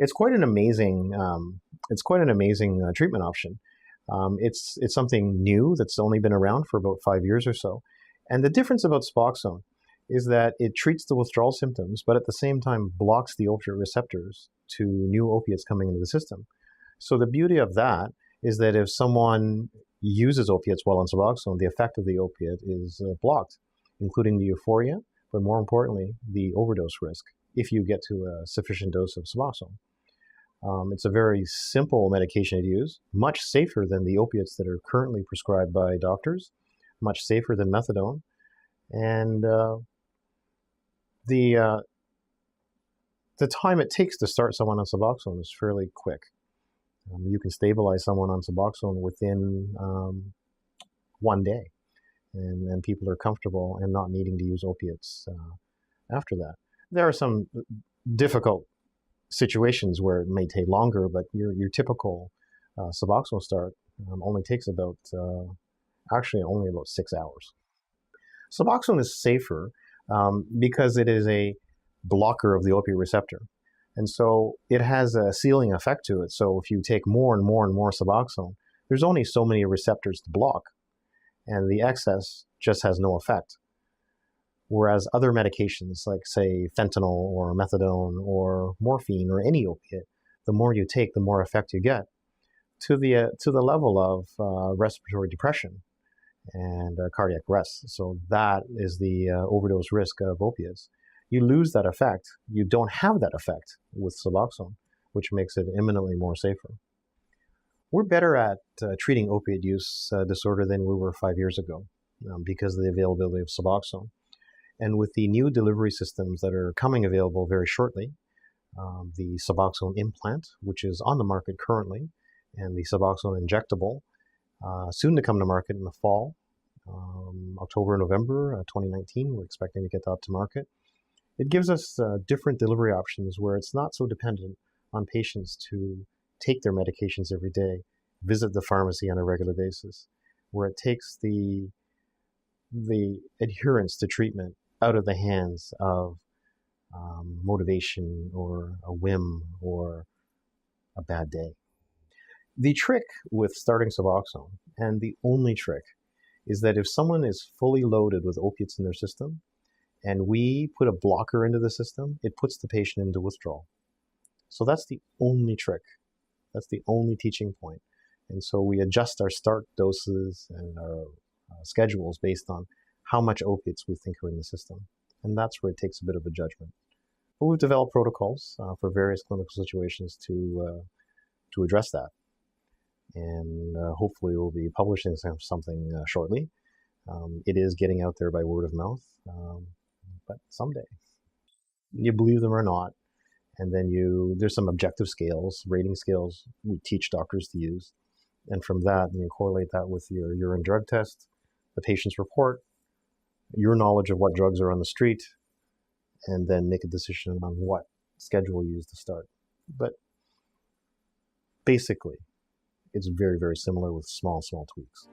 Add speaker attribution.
Speaker 1: It's quite an amazing, treatment option. It's something new that's only been around for about 5 years or so. And the difference about Suboxone is that it treats the withdrawal symptoms, but at the same time blocks the opioid receptors to new opiates coming into the system. So the beauty of that is that if someone uses opiates while on Suboxone, the effect of the opiate is blocked, including the euphoria, but more importantly, the overdose risk, if you get to a sufficient dose of Suboxone. It's a very simple medication to use, much safer than the opiates that are currently prescribed by doctors, much safer than methadone, and the time it takes to start someone on Suboxone is fairly quick. You can stabilize someone on Suboxone within 1 day, and people are comfortable and not needing to use opiates after that. There are some difficult situations where it may take longer, but your typical Suboxone start only takes about, only about 6 hours. Suboxone is safer because it is a blocker of the opioid receptor. And so it has a ceiling effect to it. So if you take more and more and more Suboxone, there's only so many receptors to block, and the excess just has no effect. Whereas other medications like, say, fentanyl or methadone or morphine or any opiate, the more you take, the more effect you get, to the level of respiratory depression and cardiac arrest. So that is the overdose risk of opiates. You lose that effect. You don't have that effect with Suboxone, which makes it imminently more safer. We're better at treating opiate use disorder than we were 5 years ago because of the availability of Suboxone. And with the new delivery systems that are coming available very shortly, the Suboxone implant, which is on the market currently, and the Suboxone injectable, soon to come to market in the fall, October, November 2019, we're expecting to get that to market. It gives us different delivery options where it's not so dependent on patients to take their medications every day, visit the pharmacy on a regular basis, where it takes the adherence to treatment out of the hands of motivation or a whim or a bad day. The trick with starting Suboxone, and the only trick, is that if someone is fully loaded with opiates in their system, and we put a blocker into the system, it puts the patient into withdrawal. So that's the only trick. That's the only teaching point. And so we adjust our start doses and our schedules based on how much opiates we think are in the system. And that's where it takes a bit of a judgment. But we've developed protocols for various clinical situations to address that. And hopefully we'll be publishing something shortly. It is getting out there by word of mouth, but someday. You believe them or not, and then there's some objective scales, rating scales we teach doctors to use. And from that, you correlate that with your urine drug test, the patient's report, your knowledge of what drugs are on the street, and then make a decision on what schedule you use to start. But basically, it's very, very similar with small tweaks.